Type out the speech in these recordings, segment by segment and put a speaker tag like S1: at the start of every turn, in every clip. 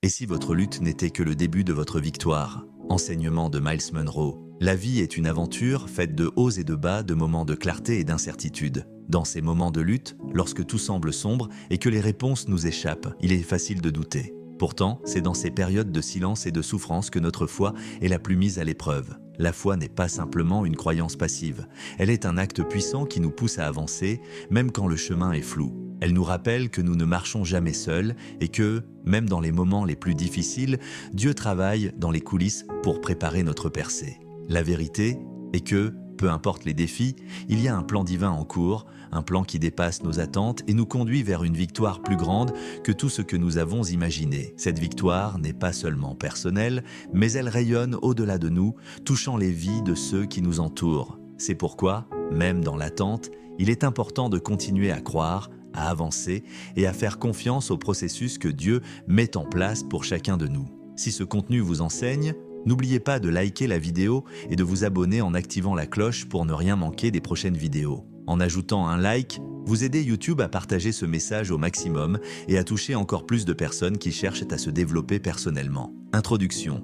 S1: Et si votre lutte n'était que le début de votre victoire? Enseignement de Myles Munroe. La vie est une aventure faite de hauts et de bas, de moments de clarté et d'incertitude. Dans ces moments de lutte, lorsque tout semble sombre et que les réponses nous échappent, il est facile de douter. Pourtant, c'est dans ces périodes de silence et de souffrance que notre foi est la plus mise à l'épreuve. La foi n'est pas simplement une croyance passive. Elle est un acte puissant qui nous pousse à avancer, même quand le chemin est flou. Elle nous rappelle que nous ne marchons jamais seuls et que, même dans les moments les plus difficiles, Dieu travaille dans les coulisses pour préparer notre percée. La vérité est que, peu importe les défis, il y a un plan divin en cours, un plan qui dépasse nos attentes et nous conduit vers une victoire plus grande que tout ce que nous avons imaginé. Cette victoire n'est pas seulement personnelle, mais elle rayonne au-delà de nous, touchant les vies de ceux qui nous entourent. C'est pourquoi, même dans l'attente, il est important de continuer à croire, à avancer et à faire confiance au processus que Dieu met en place pour chacun de nous. Si ce contenu vous enseigne, n'oubliez pas de liker la vidéo et de vous abonner en activant la cloche pour ne rien manquer des prochaines vidéos. En ajoutant un like, vous aidez YouTube à partager ce message au maximum et à toucher encore plus de personnes qui cherchent à se développer personnellement. Introduction.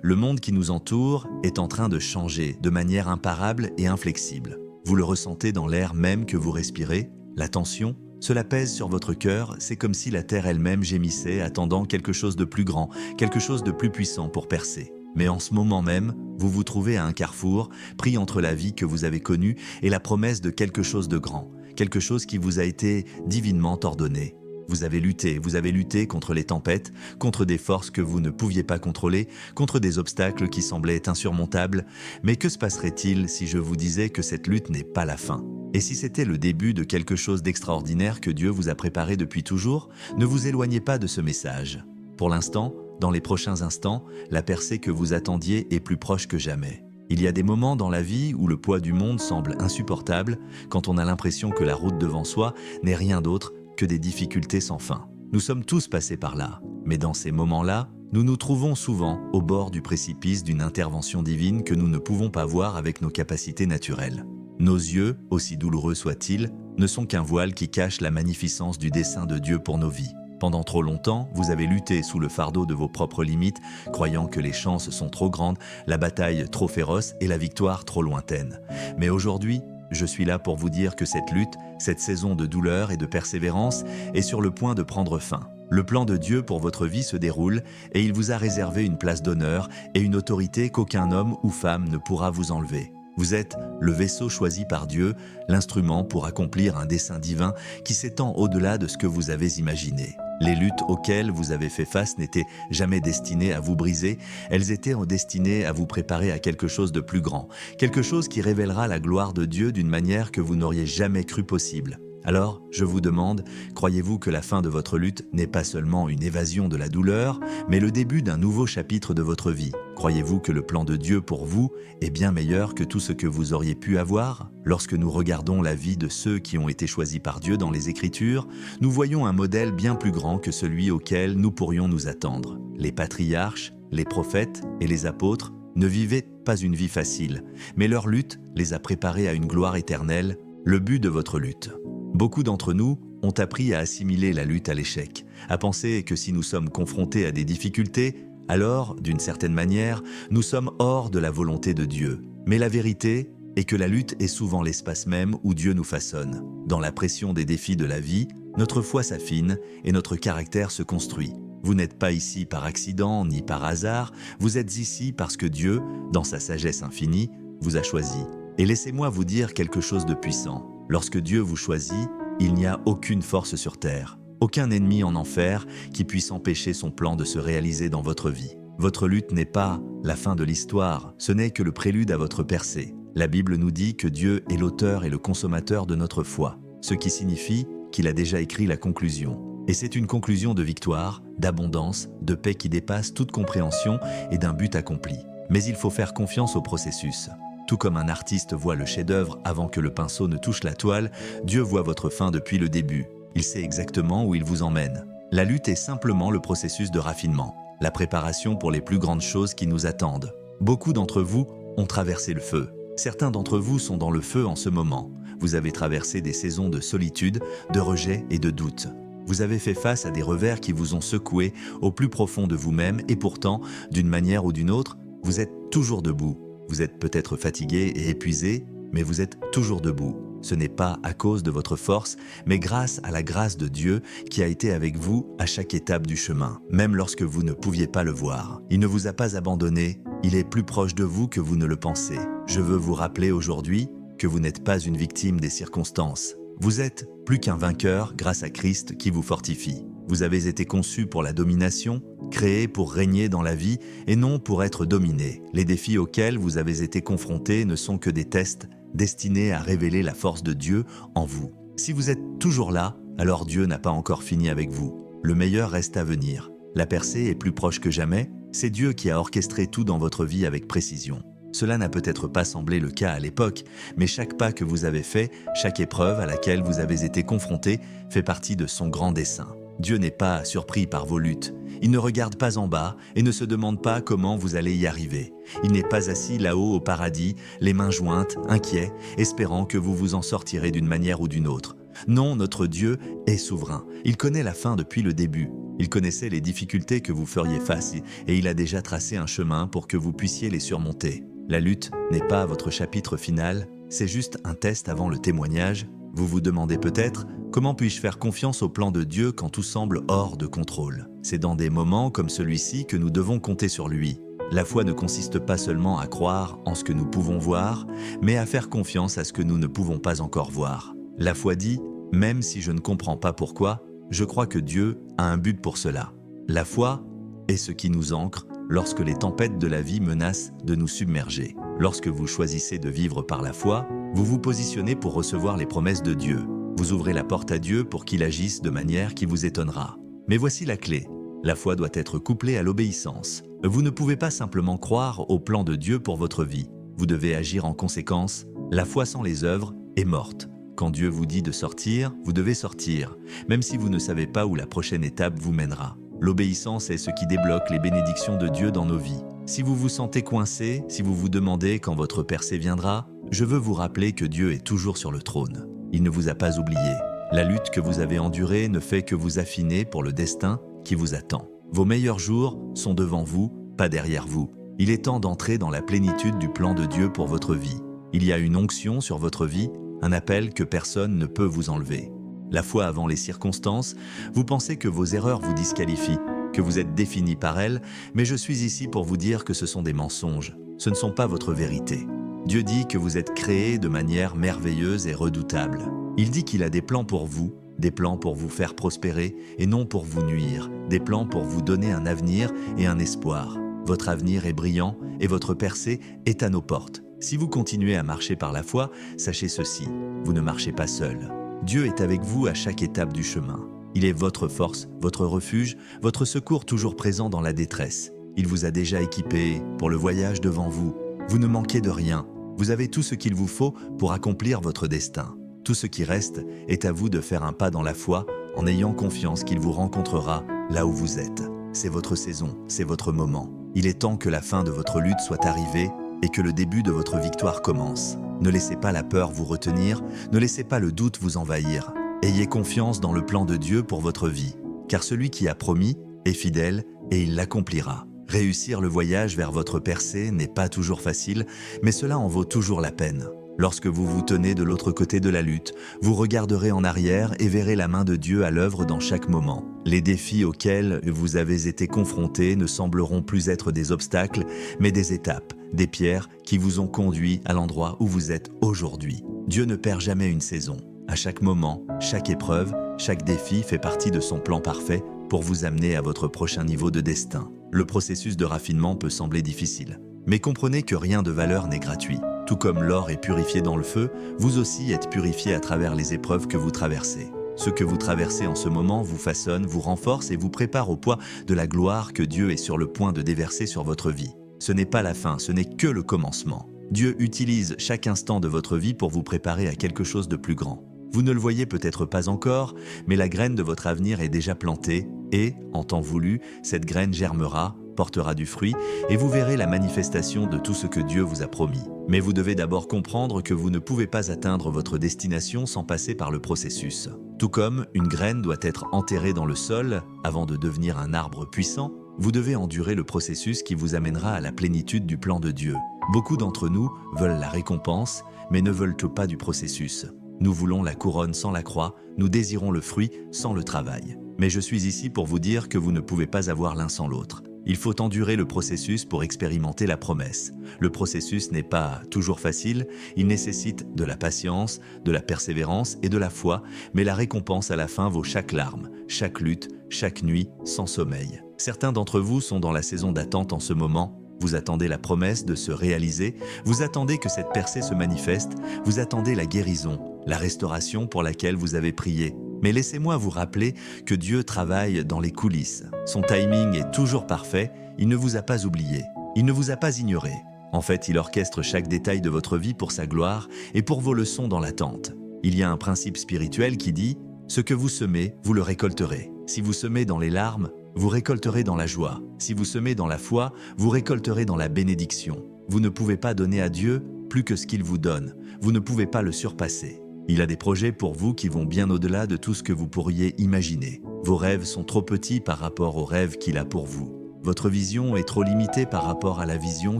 S1: Le monde qui nous entoure est en train de changer de manière imparable et inflexible. Vous le ressentez dans l'air même que vous respirez? La tension? Cela pèse sur votre cœur, c'est comme si la terre elle-même gémissait, attendant quelque chose de plus grand, quelque chose de plus puissant pour percer. Mais en ce moment même, vous vous trouvez à un carrefour, pris entre la vie que vous avez connue et la promesse de quelque chose de grand, quelque chose qui vous a été divinement ordonné. Vous avez lutté contre les tempêtes, contre des forces que vous ne pouviez pas contrôler, contre des obstacles qui semblaient insurmontables. Mais que se passerait-il si je vous disais que cette lutte n'est pas la fin? Et si c'était le début de quelque chose d'extraordinaire que Dieu vous a préparé depuis toujours? Ne vous éloignez pas de ce message. Pour l'instant, dans les prochains instants, la percée que vous attendiez est plus proche que jamais. Il y a des moments dans la vie où le poids du monde semble insupportable, quand on a l'impression que la route devant soi n'est rien d'autre que des difficultés sans fin. Nous sommes tous passés par là, mais dans ces moments-là, nous nous trouvons souvent au bord du précipice d'une intervention divine que nous ne pouvons pas voir avec nos capacités naturelles. Nos yeux, aussi douloureux soient-ils, ne sont qu'un voile qui cache la magnificence du dessein de Dieu pour nos vies. Pendant trop longtemps, vous avez lutté sous le fardeau de vos propres limites, croyant que les chances sont trop grandes, la bataille trop féroce et la victoire trop lointaine. Mais aujourd'hui, je suis là pour vous dire que cette lutte, cette saison de douleur et de persévérance est sur le point de prendre fin. Le plan de Dieu pour votre vie se déroule et il vous a réservé une place d'honneur et une autorité qu'aucun homme ou femme ne pourra vous enlever. Vous êtes le vaisseau choisi par Dieu, l'instrument pour accomplir un dessein divin qui s'étend au-delà de ce que vous avez imaginé. Les luttes auxquelles vous avez fait face n'étaient jamais destinées à vous briser, elles étaient destinées à vous préparer à quelque chose de plus grand, quelque chose qui révélera la gloire de Dieu d'une manière que vous n'auriez jamais cru possible. Alors, je vous demande, croyez-vous que la fin de votre lutte n'est pas seulement une évasion de la douleur, mais le début d'un nouveau chapitre de votre vie? Croyez-vous que le plan de Dieu pour vous est bien meilleur que tout ce que vous auriez pu avoir? Lorsque nous regardons la vie de ceux qui ont été choisis par Dieu dans les Écritures, nous voyons un modèle bien plus grand que celui auquel nous pourrions nous attendre. Les patriarches, les prophètes et les apôtres ne vivaient pas une vie facile, mais leur lutte les a préparés à une gloire éternelle, le but de votre lutte. Beaucoup d'entre nous ont appris à assimiler la lutte à l'échec, à penser que si nous sommes confrontés à des difficultés, alors, d'une certaine manière, nous sommes hors de la volonté de Dieu. Mais la vérité est que la lutte est souvent l'espace même où Dieu nous façonne. Dans la pression des défis de la vie, notre foi s'affine et notre caractère se construit. Vous n'êtes pas ici par accident ni par hasard, vous êtes ici parce que Dieu, dans sa sagesse infinie, vous a choisi. Et laissez-moi vous dire quelque chose de puissant. Lorsque Dieu vous choisit, il n'y a aucune force sur terre, aucun ennemi en enfer qui puisse empêcher son plan de se réaliser dans votre vie. Votre lutte n'est pas la fin de l'histoire, ce n'est que le prélude à votre percée. La Bible nous dit que Dieu est l'auteur et le consommateur de notre foi, ce qui signifie qu'il a déjà écrit la conclusion. Et c'est une conclusion de victoire, d'abondance, de paix qui dépasse toute compréhension et d'un but accompli. Mais il faut faire confiance au processus. Tout comme un artiste voit le chef-d'œuvre avant que le pinceau ne touche la toile, Dieu voit votre fin depuis le début. Il sait exactement où il vous emmène. La lutte est simplement le processus de raffinement, la préparation pour les plus grandes choses qui nous attendent. Beaucoup d'entre vous ont traversé le feu. Certains d'entre vous sont dans le feu en ce moment. Vous avez traversé des saisons de solitude, de rejet et de doute. Vous avez fait face à des revers qui vous ont secoué au plus profond de vous-même et pourtant, d'une manière ou d'une autre, vous êtes toujours debout. Vous êtes peut-être fatigué et épuisé, mais vous êtes toujours debout. Ce n'est pas à cause de votre force, mais grâce à la grâce de Dieu qui a été avec vous à chaque étape du chemin, même lorsque vous ne pouviez pas le voir. Il ne vous a pas abandonné, il est plus proche de vous que vous ne le pensez. Je veux vous rappeler aujourd'hui que vous n'êtes pas une victime des circonstances. Vous êtes plus qu'un vainqueur grâce à Christ qui vous fortifie. Vous avez été conçu pour la domination, créé pour régner dans la vie et non pour être dominé. Les défis auxquels vous avez été confrontés ne sont que des tests destinés à révéler la force de Dieu en vous. Si vous êtes toujours là, alors Dieu n'a pas encore fini avec vous. Le meilleur reste à venir. La percée est plus proche que jamais. C'est Dieu qui a orchestré tout dans votre vie avec précision. Cela n'a peut-être pas semblé le cas à l'époque, mais chaque pas que vous avez fait, chaque épreuve à laquelle vous avez été confronté, fait partie de son grand dessein. Dieu n'est pas surpris par vos luttes. Il ne regarde pas en bas et ne se demande pas comment vous allez y arriver. Il n'est pas assis là-haut au paradis, les mains jointes, inquiet, espérant que vous vous en sortirez d'une manière ou d'une autre. Non, notre Dieu est souverain. Il connaît la fin depuis le début. Il connaissait les difficultés que vous feriez face et il a déjà tracé un chemin pour que vous puissiez les surmonter. La lutte n'est pas votre chapitre final, c'est juste un test avant le témoignage. Vous vous demandez peut-être, comment puis-je faire confiance au plan de Dieu quand tout semble hors de contrôle? C'est dans des moments comme celui-ci que nous devons compter sur lui. La foi ne consiste pas seulement à croire en ce que nous pouvons voir, mais à faire confiance à ce que nous ne pouvons pas encore voir. La foi dit, même si je ne comprends pas pourquoi, je crois que Dieu a un but pour cela. La foi est ce qui nous ancre lorsque les tempêtes de la vie menacent de nous submerger. Lorsque vous choisissez de vivre par la foi, vous vous positionnez pour recevoir les promesses de Dieu. Vous ouvrez la porte à Dieu pour qu'il agisse de manière qui vous étonnera. Mais voici la clé. La foi doit être couplée à l'obéissance. Vous ne pouvez pas simplement croire au plan de Dieu pour votre vie. Vous devez agir en conséquence. La foi sans les œuvres est morte. Quand Dieu vous dit de sortir, vous devez sortir, même si vous ne savez pas où la prochaine étape vous mènera. L'obéissance est ce qui débloque les bénédictions de Dieu dans nos vies. Si vous vous sentez coincé, si vous vous demandez quand votre percée viendra, je veux vous rappeler que Dieu est toujours sur le trône. Il ne vous a pas oublié. La lutte que vous avez endurée ne fait que vous affiner pour le destin qui vous attend. Vos meilleurs jours sont devant vous, pas derrière vous. Il est temps d'entrer dans la plénitude du plan de Dieu pour votre vie. Il y a une onction sur votre vie, un appel que personne ne peut vous enlever. La foi avant les circonstances, vous pensez que vos erreurs vous disqualifient, que vous êtes défini par elles, mais je suis ici pour vous dire que ce sont des mensonges. Ce ne sont pas votre vérité. Dieu dit que vous êtes créés de manière merveilleuse et redoutable. Il dit qu'il a des plans pour vous faire prospérer et non pour vous nuire, des plans pour vous donner un avenir et un espoir. Votre avenir est brillant et votre percée est à nos portes. Si vous continuez à marcher par la foi, sachez ceci, vous ne marchez pas seul. Dieu est avec vous à chaque étape du chemin. Il est votre force, votre refuge, votre secours toujours présent dans la détresse. Il vous a déjà équipé pour le voyage devant vous. Vous ne manquez de rien. Vous avez tout ce qu'il vous faut pour accomplir votre destin. Tout ce qui reste est à vous de faire un pas dans la foi en ayant confiance qu'il vous rencontrera là où vous êtes. C'est votre saison, c'est votre moment. Il est temps que la fin de votre lutte soit arrivée et que le début de votre victoire commence. Ne laissez pas la peur vous retenir, ne laissez pas le doute vous envahir. Ayez confiance dans le plan de Dieu pour votre vie, car celui qui a promis est fidèle et il l'accomplira. Réussir le voyage vers votre percée n'est pas toujours facile, mais cela en vaut toujours la peine. Lorsque vous vous tenez de l'autre côté de la lutte, vous regarderez en arrière et verrez la main de Dieu à l'œuvre dans chaque moment. Les défis auxquels vous avez été confrontés ne sembleront plus être des obstacles, mais des étapes, des pierres qui vous ont conduit à l'endroit où vous êtes aujourd'hui. Dieu ne perd jamais une saison. À chaque moment, chaque épreuve, chaque défi fait partie de son plan parfait pour vous amener à votre prochain niveau de destin. Le processus de raffinement peut sembler difficile, mais comprenez que rien de valeur n'est gratuit. Tout comme l'or est purifié dans le feu, vous aussi êtes purifié à travers les épreuves que vous traversez. Ce que vous traversez en ce moment vous façonne, vous renforce et vous prépare au poids de la gloire que Dieu est sur le point de déverser sur votre vie. Ce n'est pas la fin, ce n'est que le commencement. Dieu utilise chaque instant de votre vie pour vous préparer à quelque chose de plus grand. Vous ne le voyez peut-être pas encore, mais la graine de votre avenir est déjà plantée et, en temps voulu, cette graine germera, portera du fruit et vous verrez la manifestation de tout ce que Dieu vous a promis. Mais vous devez d'abord comprendre que vous ne pouvez pas atteindre votre destination sans passer par le processus. Tout comme une graine doit être enterrée dans le sol avant de devenir un arbre puissant, vous devez endurer le processus qui vous amènera à la plénitude du plan de Dieu. Beaucoup d'entre nous veulent la récompense, mais ne veulent pas du processus. Nous voulons la couronne sans la croix, nous désirons le fruit sans le travail. Mais je suis ici pour vous dire que vous ne pouvez pas avoir l'un sans l'autre. Il faut endurer le processus pour expérimenter la promesse. Le processus n'est pas toujours facile, il nécessite de la patience, de la persévérance et de la foi, mais la récompense à la fin vaut chaque larme, chaque lutte, chaque nuit sans sommeil. Certains d'entre vous sont dans la saison d'attente en ce moment. Vous attendez la promesse de se réaliser, vous attendez que cette percée se manifeste, vous attendez la guérison, la restauration pour laquelle vous avez prié. Mais laissez-moi vous rappeler que Dieu travaille dans les coulisses. Son timing est toujours parfait, il ne vous a pas oublié, il ne vous a pas ignoré. En fait, il orchestre chaque détail de votre vie pour sa gloire et pour vos leçons dans l'attente. Il y a un principe spirituel qui dit « Ce que vous semez, vous le récolterez. Si vous semez dans les larmes, vous récolterez dans la joie. Si vous semez dans la foi, vous récolterez dans la bénédiction. Vous ne pouvez pas donner à Dieu plus que ce qu'il vous donne. Vous ne pouvez pas le surpasser. Il a des projets pour vous qui vont bien au-delà de tout ce que vous pourriez imaginer. Vos rêves sont trop petits par rapport aux rêves qu'il a pour vous. Votre vision est trop limitée par rapport à la vision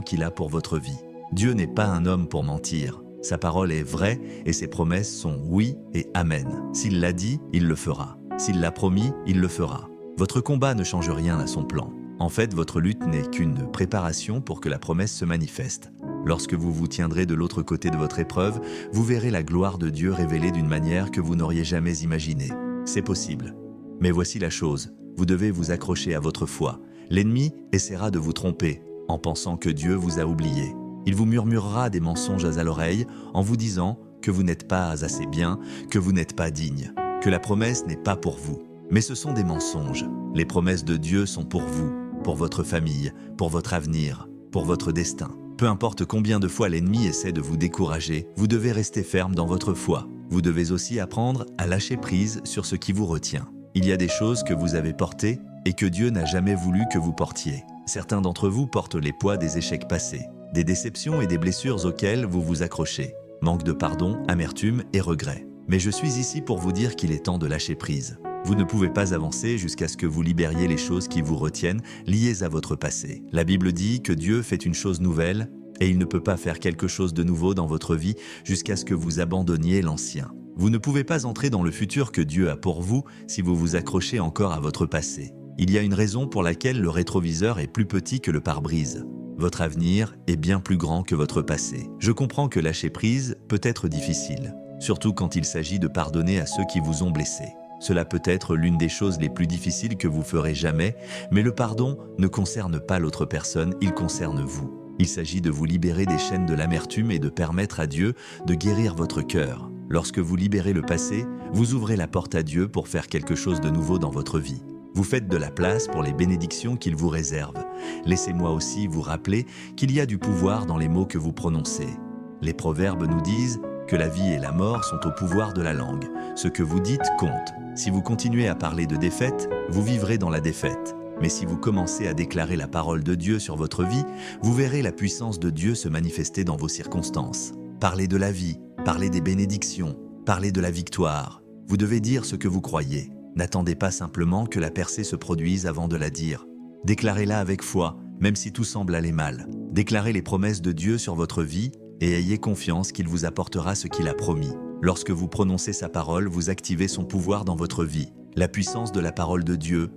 S1: qu'il a pour votre vie. Dieu n'est pas un homme pour mentir. Sa parole est vraie et ses promesses sont oui et amen. S'il l'a dit, il le fera. S'il l'a promis, il le fera. Votre combat ne change rien à son plan. En fait, votre lutte n'est qu'une préparation pour que la promesse se manifeste. Lorsque vous vous tiendrez de l'autre côté de votre épreuve, vous verrez la gloire de Dieu révélée d'une manière que vous n'auriez jamais imaginée. C'est possible. Mais voici la chose, vous devez vous accrocher à votre foi. L'ennemi essaiera de vous tromper en pensant que Dieu vous a oublié. Il vous murmurera des mensonges à l'oreille en vous disant que vous n'êtes pas assez bien, que vous n'êtes pas digne, que la promesse n'est pas pour vous. Mais ce sont des mensonges. Les promesses de Dieu sont pour vous, pour votre famille, pour votre avenir, pour votre destin. Peu importe combien de fois l'ennemi essaie de vous décourager, vous devez rester ferme dans votre foi. Vous devez aussi apprendre à lâcher prise sur ce qui vous retient. Il y a des choses que vous avez portées et que Dieu n'a jamais voulu que vous portiez. Certains d'entre vous portent les poids des échecs passés, des déceptions et des blessures auxquelles vous vous accrochez. Manque de pardon, amertume et regret. Mais je suis ici pour vous dire qu'il est temps de lâcher prise. Vous ne pouvez pas avancer jusqu'à ce que vous libériez les choses qui vous retiennent, liées à votre passé. La Bible dit que Dieu fait une chose nouvelle et il ne peut pas faire quelque chose de nouveau dans votre vie jusqu'à ce que vous abandonniez l'ancien. Vous ne pouvez pas entrer dans le futur que Dieu a pour vous si vous vous accrochez encore à votre passé. Il y a une raison pour laquelle le rétroviseur est plus petit que le pare-brise. Votre avenir est bien plus grand que votre passé. Je comprends que lâcher prise peut être difficile, surtout quand il s'agit de pardonner à ceux qui vous ont blessé. Cela peut être l'une des choses les plus difficiles que vous ferez jamais, mais le pardon ne concerne pas l'autre personne, il concerne vous. Il s'agit de vous libérer des chaînes de l'amertume et de permettre à Dieu de guérir votre cœur. Lorsque vous libérez le passé, vous ouvrez la porte à Dieu pour faire quelque chose de nouveau dans votre vie. Vous faites de la place pour les bénédictions qu'il vous réserve. Laissez-moi aussi vous rappeler qu'il y a du pouvoir dans les mots que vous prononcez. Les proverbes nous disent que la vie et la mort sont au pouvoir de la langue. Ce que vous dites compte. Si vous continuez à parler de défaite, vous vivrez dans la défaite. Mais si vous commencez à déclarer la parole de Dieu sur votre vie, vous verrez la puissance de Dieu se manifester dans vos circonstances. Parlez de la vie, parlez des bénédictions, parlez de la victoire. Vous devez dire ce que vous croyez. N'attendez pas simplement que la percée se produise avant de la dire. Déclarez-la avec foi, même si tout semble aller mal. Déclarez les promesses de Dieu sur votre vie et ayez confiance qu'il vous apportera ce qu'il a promis. Lorsque vous prononcez sa parole, vous activez son pouvoir dans votre vie. La puissance de la parole de Dieu.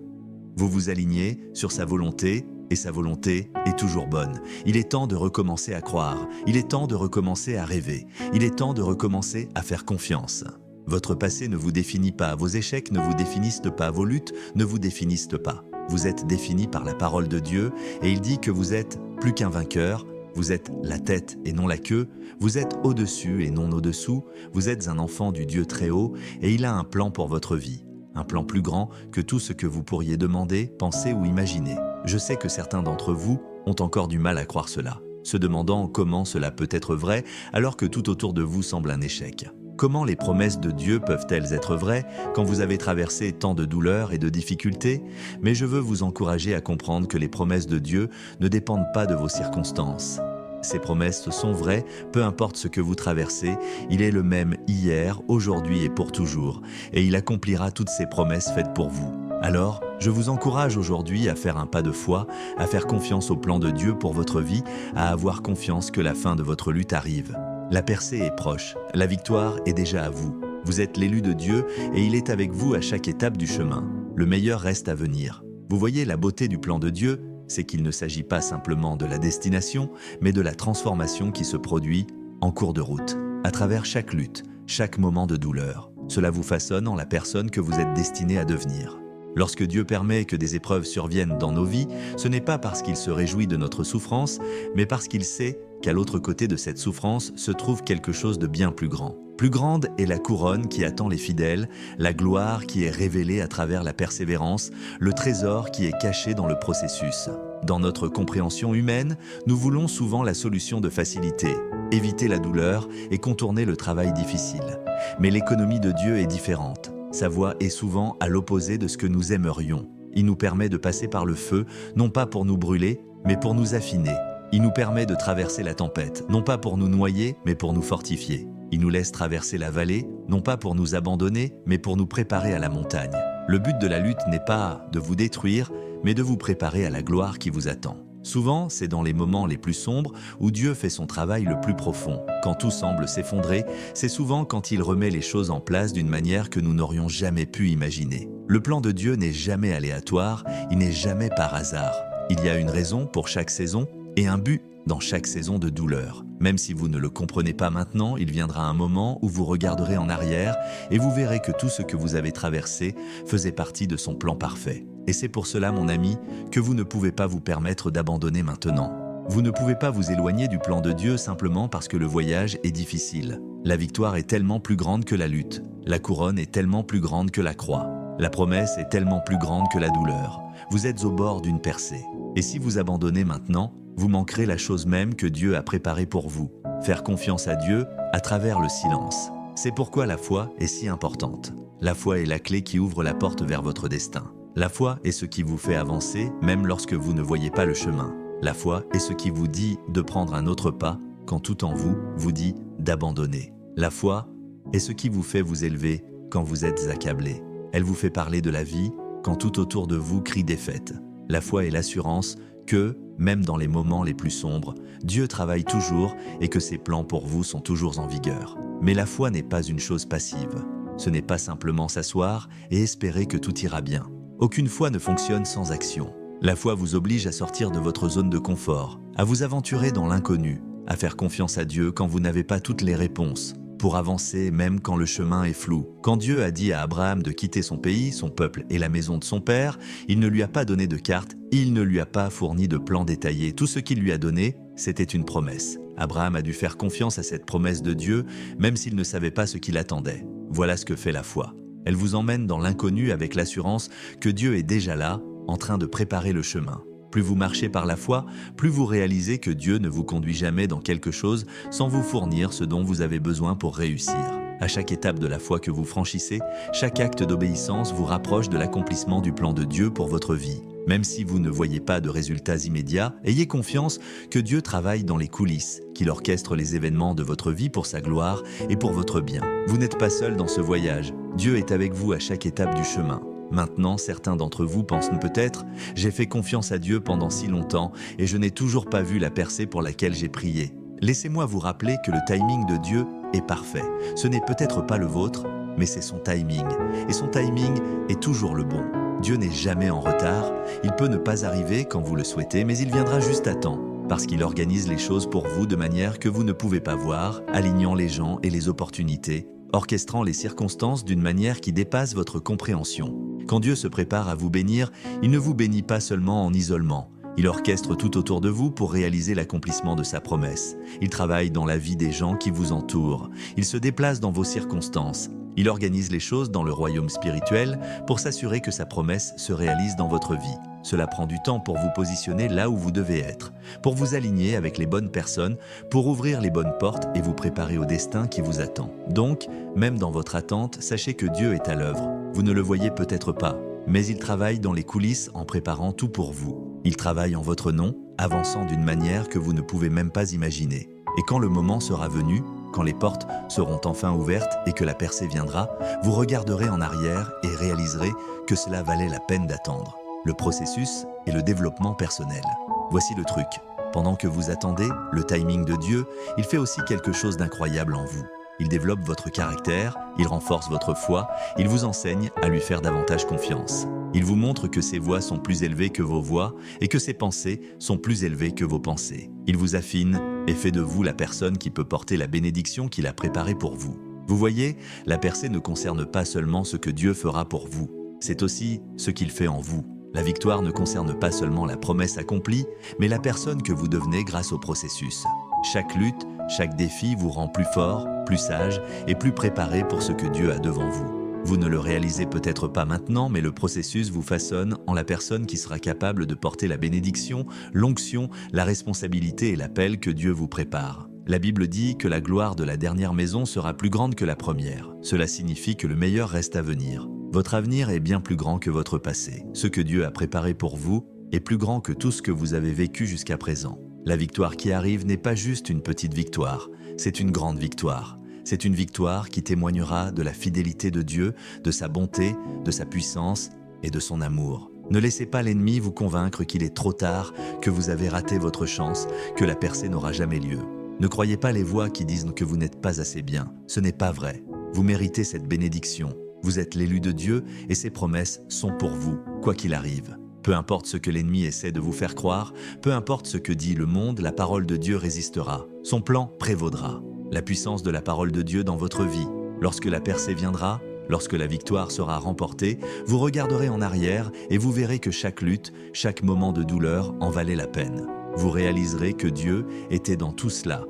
S1: Vous vous alignez sur sa volonté et sa volonté est toujours bonne. Il est temps de recommencer à croire. Il est temps de recommencer à rêver. Il est temps de recommencer à faire confiance. Votre passé ne vous définit pas, vos échecs ne vous définissent pas, vos luttes ne vous définissent pas. Vous êtes défini par la parole de Dieu et il dit que vous êtes plus qu'un vainqueur. Vous êtes la tête et non la queue, vous êtes au-dessus et non au-dessous, vous êtes un enfant du Dieu très haut et il a un plan pour votre vie. Un plan plus grand que tout ce que vous pourriez demander, penser ou imaginer. Je sais que certains d'entre vous ont encore du mal à croire cela, se demandant comment cela peut être vrai alors que tout autour de vous semble un échec. Comment les promesses de Dieu peuvent-elles être vraies quand vous avez traversé tant de douleurs et de difficultés? Mais je veux vous encourager à comprendre que les promesses de Dieu ne dépendent pas de vos circonstances. Ces promesses sont vraies, peu importe ce que vous traversez, il est le même hier, aujourd'hui et pour toujours, et il accomplira toutes ces promesses faites pour vous. Alors, je vous encourage aujourd'hui à faire un pas de foi, à faire confiance au plan de Dieu pour votre vie, à avoir confiance que la fin de votre lutte arrive. La percée est proche, la victoire est déjà à vous. Vous êtes l'élu de Dieu et il est avec vous à chaque étape du chemin. Le meilleur reste à venir. Vous voyez la beauté du plan de Dieu, c'est qu'il ne s'agit pas simplement de la destination, mais de la transformation qui se produit en cours de route, à travers chaque lutte, chaque moment de douleur. Cela vous façonne en la personne que vous êtes destiné à devenir. Lorsque Dieu permet que des épreuves surviennent dans nos vies, ce n'est pas parce qu'il se réjouit de notre souffrance, mais parce qu'il sait qu'à l'autre côté de cette souffrance se trouve quelque chose de bien plus grand. Plus grande est la couronne qui attend les fidèles, la gloire qui est révélée à travers la persévérance, le trésor qui est caché dans le processus. Dans notre compréhension humaine, nous voulons souvent la solution de facilité, éviter la douleur et contourner le travail difficile. Mais l'économie de Dieu est différente. Sa voie est souvent à l'opposé de ce que nous aimerions. Il nous permet de passer par le feu, non pas pour nous brûler, mais pour nous affiner. Il nous permet de traverser la tempête, non pas pour nous noyer, mais pour nous fortifier. Il nous laisse traverser la vallée, non pas pour nous abandonner, mais pour nous préparer à la montagne. Le but de la lutte n'est pas de vous détruire, mais de vous préparer à la gloire qui vous attend. Souvent, c'est dans les moments les plus sombres où Dieu fait son travail le plus profond. Quand tout semble s'effondrer, c'est souvent quand il remet les choses en place d'une manière que nous n'aurions jamais pu imaginer. Le plan de Dieu n'est jamais aléatoire, il n'est jamais par hasard. Il y a une raison pour chaque saison et un but dans chaque saison de douleur. Même si vous ne le comprenez pas maintenant, il viendra un moment où vous regarderez en arrière et vous verrez que tout ce que vous avez traversé faisait partie de son plan parfait. Et c'est pour cela, mon ami, que vous ne pouvez pas vous permettre d'abandonner maintenant. Vous ne pouvez pas vous éloigner du plan de Dieu simplement parce que le voyage est difficile. La victoire est tellement plus grande que la lutte. La couronne est tellement plus grande que la croix. La promesse est tellement plus grande que la douleur. Vous êtes au bord d'une percée. Et si vous abandonnez maintenant, vous manquerez la chose même que Dieu a préparée pour vous. Faire confiance à Dieu à travers le silence. C'est pourquoi la foi est si importante. La foi est la clé qui ouvre la porte vers votre destin. La foi est ce qui vous fait avancer même lorsque vous ne voyez pas le chemin. La foi est ce qui vous dit de prendre un autre pas quand tout en vous vous dit d'abandonner. La foi est ce qui vous fait vous élever quand vous êtes accablé. Elle vous fait parler de la vie quand tout autour de vous crie défaite. La foi est l'assurance que, même dans les moments les plus sombres, Dieu travaille toujours et que ses plans pour vous sont toujours en vigueur. Mais la foi n'est pas une chose passive. Ce n'est pas simplement s'asseoir et espérer que tout ira bien. Aucune foi ne fonctionne sans action. La foi vous oblige à sortir de votre zone de confort, à vous aventurer dans l'inconnu, à faire confiance à Dieu quand vous n'avez pas toutes les réponses, pour avancer même quand le chemin est flou. Quand Dieu a dit à Abraham de quitter son pays, son peuple et la maison de son père, il ne lui a pas donné de carte, il ne lui a pas fourni de plan détaillé. Tout ce qu'il lui a donné, c'était une promesse. Abraham a dû faire confiance à cette promesse de Dieu, même s'il ne savait pas ce qu'il attendait. Voilà ce que fait la foi. Elle vous emmène dans l'inconnu avec l'assurance que Dieu est déjà là, en train de préparer le chemin. Plus vous marchez par la foi, plus vous réalisez que Dieu ne vous conduit jamais dans quelque chose sans vous fournir ce dont vous avez besoin pour réussir. À chaque étape de la foi que vous franchissez, chaque acte d'obéissance vous rapproche de l'accomplissement du plan de Dieu pour votre vie. Même si vous ne voyez pas de résultats immédiats, ayez confiance que Dieu travaille dans les coulisses, qu'il orchestre les événements de votre vie pour sa gloire et pour votre bien. Vous n'êtes pas seul dans ce voyage. Dieu est avec vous à chaque étape du chemin. Maintenant, certains d'entre vous pensent peut-être « J'ai fait confiance à Dieu pendant si longtemps et je n'ai toujours pas vu la percée pour laquelle j'ai prié. » Laissez-moi vous rappeler que le timing de Dieu est parfait. Ce n'est peut-être pas le vôtre, mais c'est son timing. Et son timing est toujours le bon. Dieu n'est jamais en retard. Il peut ne pas arriver quand vous le souhaitez, mais il viendra juste à temps. Parce qu'il organise les choses pour vous de manière que vous ne pouvez pas voir, alignant les gens et les opportunités, orchestrant les circonstances d'une manière qui dépasse votre compréhension. Quand Dieu se prépare à vous bénir, il ne vous bénit pas seulement en isolement. Il orchestre tout autour de vous pour réaliser l'accomplissement de sa promesse. Il travaille dans la vie des gens qui vous entourent. Il se déplace dans vos circonstances. Il organise les choses dans le royaume spirituel pour s'assurer que sa promesse se réalise dans votre vie. Cela prend du temps pour vous positionner là où vous devez être, pour vous aligner avec les bonnes personnes, pour ouvrir les bonnes portes et vous préparer au destin qui vous attend. Donc, même dans votre attente, sachez que Dieu est à l'œuvre. Vous ne le voyez peut-être pas, mais il travaille dans les coulisses en préparant tout pour vous. Il travaille en votre nom, avançant d'une manière que vous ne pouvez même pas imaginer. Et quand le moment sera venu, quand les portes seront enfin ouvertes et que la percée viendra, vous regarderez en arrière et réaliserez que cela valait la peine d'attendre. Le processus et le développement personnel. Voici le truc. Pendant que vous attendez le timing de Dieu, il fait aussi quelque chose d'incroyable en vous. Il développe votre caractère, il renforce votre foi, il vous enseigne à lui faire davantage confiance. Il vous montre que ses voies sont plus élevées que vos voies et que ses pensées sont plus élevées que vos pensées. Il vous affine et fait de vous la personne qui peut porter la bénédiction qu'il a préparée pour vous. Vous voyez, la percée ne concerne pas seulement ce que Dieu fera pour vous, c'est aussi ce qu'il fait en vous. La victoire ne concerne pas seulement la promesse accomplie, mais la personne que vous devenez grâce au processus. Chaque lutte, chaque défi vous rend plus fort, plus sage et plus préparé pour ce que Dieu a devant vous. Vous ne le réalisez peut-être pas maintenant, mais le processus vous façonne en la personne qui sera capable de porter la bénédiction, l'onction, la responsabilité et l'appel que Dieu vous prépare. La Bible dit que la gloire de la dernière maison sera plus grande que la première. Cela signifie que le meilleur reste à venir. Votre avenir est bien plus grand que votre passé. Ce que Dieu a préparé pour vous est plus grand que tout ce que vous avez vécu jusqu'à présent. La victoire qui arrive n'est pas juste une petite victoire, c'est une grande victoire. C'est une victoire qui témoignera de la fidélité de Dieu, de sa bonté, de sa puissance et de son amour. Ne laissez pas l'ennemi vous convaincre qu'il est trop tard, que vous avez raté votre chance, que la percée n'aura jamais lieu. Ne croyez pas les voix qui disent que vous n'êtes pas assez bien. Ce n'est pas vrai. Vous méritez cette bénédiction. Vous êtes l'élu de Dieu et ses promesses sont pour vous, quoi qu'il arrive. Peu importe ce que l'ennemi essaie de vous faire croire, peu importe ce que dit le monde, la parole de Dieu résistera. Son plan prévaudra. La puissance de la parole de Dieu dans votre vie. Lorsque la percée viendra, lorsque la victoire sera remportée, vous regarderez en arrière et vous verrez que chaque lutte, chaque moment de douleur en valait la peine. Vous réaliserez que Dieu était dans tout cela.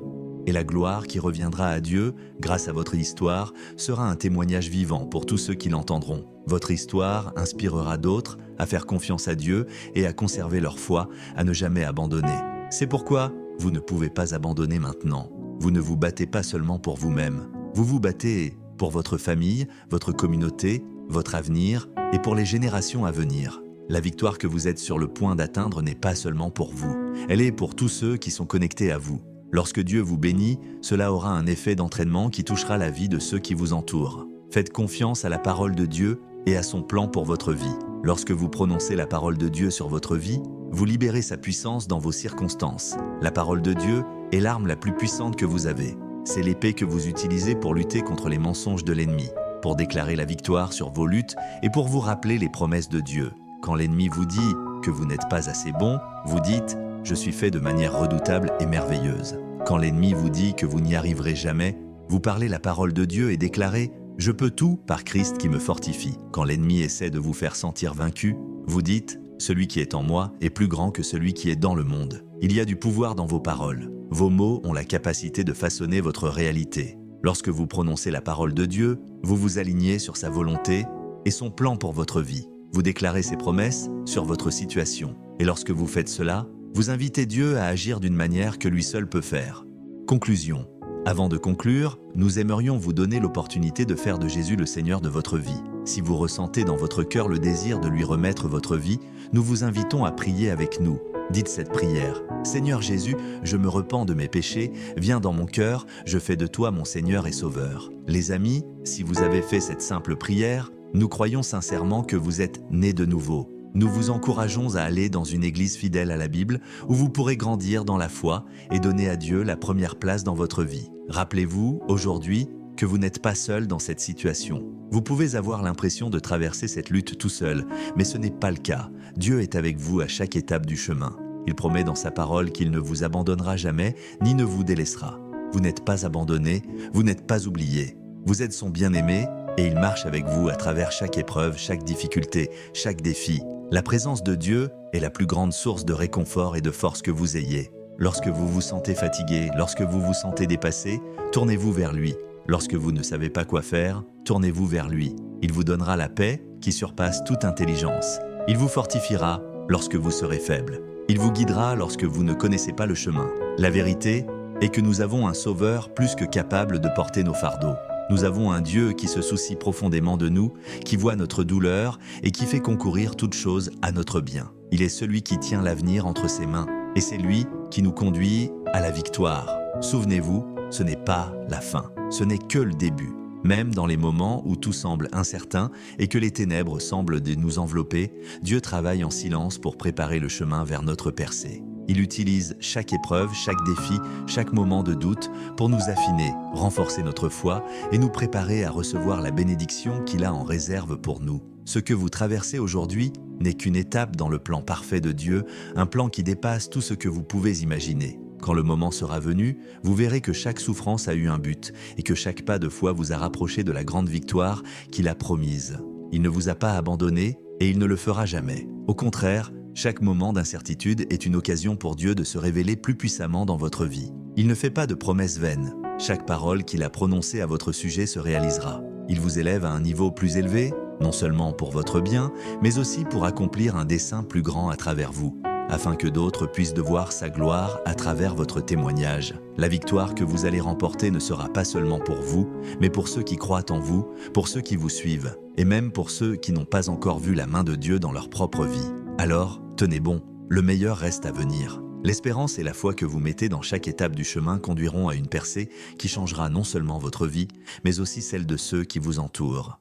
S1: Et la gloire qui reviendra à Dieu, grâce à votre histoire, sera un témoignage vivant pour tous ceux qui l'entendront. Votre histoire inspirera d'autres à faire confiance à Dieu et à conserver leur foi, à ne jamais abandonner. C'est pourquoi vous ne pouvez pas abandonner maintenant. Vous ne vous battez pas seulement pour vous-même. Vous vous battez pour votre famille, votre communauté, votre avenir et pour les générations à venir. La victoire que vous êtes sur le point d'atteindre n'est pas seulement pour vous. Elle est pour tous ceux qui sont connectés à vous. Lorsque Dieu vous bénit, cela aura un effet d'entraînement qui touchera la vie de ceux qui vous entourent. Faites confiance à la parole de Dieu et à son plan pour votre vie. Lorsque vous prononcez la parole de Dieu sur votre vie, vous libérez sa puissance dans vos circonstances. La parole de Dieu est l'arme la plus puissante que vous avez. C'est l'épée que vous utilisez pour lutter contre les mensonges de l'ennemi, pour déclarer la victoire sur vos luttes et pour vous rappeler les promesses de Dieu. Quand l'ennemi vous dit que vous n'êtes pas assez bon, vous dites « Je suis fait de manière redoutable et merveilleuse ». Quand l'ennemi vous dit que vous n'y arriverez jamais, vous parlez la parole de Dieu et déclarez « Je peux tout par Christ qui me fortifie ». Quand l'ennemi essaie de vous faire sentir vaincu, vous dites « Celui qui est en moi est plus grand que celui qui est dans le monde ». Il y a du pouvoir dans vos paroles. Vos mots ont la capacité de façonner votre réalité. Lorsque vous prononcez la parole de Dieu, vous vous alignez sur sa volonté et son plan pour votre vie. Vous déclarez ses promesses sur votre situation. Et lorsque vous faites cela, vous invitez Dieu à agir d'une manière que lui seul peut faire. Conclusion. Avant de conclure, nous aimerions vous donner l'opportunité de faire de Jésus le Seigneur de votre vie. Si vous ressentez dans votre cœur le désir de lui remettre votre vie, nous vous invitons à prier avec nous. Dites cette prière. Seigneur Jésus, je me repens de mes péchés, viens dans mon cœur, je fais de toi mon Seigneur et Sauveur. Les amis, si vous avez fait cette simple prière, nous croyons sincèrement que vous êtes nés de nouveau. Nous vous encourageons à aller dans une église fidèle à la Bible où vous pourrez grandir dans la foi et donner à Dieu la première place dans votre vie. Rappelez-vous, aujourd'hui, que vous n'êtes pas seul dans cette situation. Vous pouvez avoir l'impression de traverser cette lutte tout seul, mais ce n'est pas le cas. Dieu est avec vous à chaque étape du chemin. Il promet dans sa parole qu'il ne vous abandonnera jamais, ni ne vous délaissera. Vous n'êtes pas abandonné, vous n'êtes pas oublié. Vous êtes son bien-aimé et il marche avec vous à travers chaque épreuve, chaque difficulté, chaque défi. La présence de Dieu est la plus grande source de réconfort et de force que vous ayez. Lorsque vous vous sentez fatigué, lorsque vous vous sentez dépassé, tournez-vous vers lui. Lorsque vous ne savez pas quoi faire, tournez-vous vers lui. Il vous donnera la paix qui surpasse toute intelligence. Il vous fortifiera lorsque vous serez faible. Il vous guidera lorsque vous ne connaissez pas le chemin. La vérité est que nous avons un Sauveur plus que capable de porter nos fardeaux. Nous avons un Dieu qui se soucie profondément de nous, qui voit notre douleur et qui fait concourir toutes choses à notre bien. Il est celui qui tient l'avenir entre ses mains et c'est lui qui nous conduit à la victoire. Souvenez-vous, ce n'est pas la fin, ce n'est que le début. Même dans les moments où tout semble incertain et que les ténèbres semblent nous envelopper, Dieu travaille en silence pour préparer le chemin vers notre percée. Il utilise chaque épreuve, chaque défi, chaque moment de doute pour nous affiner, renforcer notre foi et nous préparer à recevoir la bénédiction qu'il a en réserve pour nous. Ce que vous traversez aujourd'hui n'est qu'une étape dans le plan parfait de Dieu, un plan qui dépasse tout ce que vous pouvez imaginer. Quand le moment sera venu, vous verrez que chaque souffrance a eu un but et que chaque pas de foi vous a rapproché de la grande victoire qu'il a promise. Il ne vous a pas abandonné et il ne le fera jamais. Au contraire, chaque moment d'incertitude est une occasion pour Dieu de se révéler plus puissamment dans votre vie. Il ne fait pas de promesses vaines. Chaque parole qu'il a prononcée à votre sujet se réalisera. Il vous élève à un niveau plus élevé, non seulement pour votre bien, mais aussi pour accomplir un dessein plus grand à travers vous, afin que d'autres puissent de voir sa gloire à travers votre témoignage. La victoire que vous allez remporter ne sera pas seulement pour vous, mais pour ceux qui croient en vous, pour ceux qui vous suivent, et même pour ceux qui n'ont pas encore vu la main de Dieu dans leur propre vie. Alors, tenez bon, le meilleur reste à venir. L'espérance et la foi que vous mettez dans chaque étape du chemin conduiront à une percée qui changera non seulement votre vie, mais aussi celle de ceux qui vous entourent.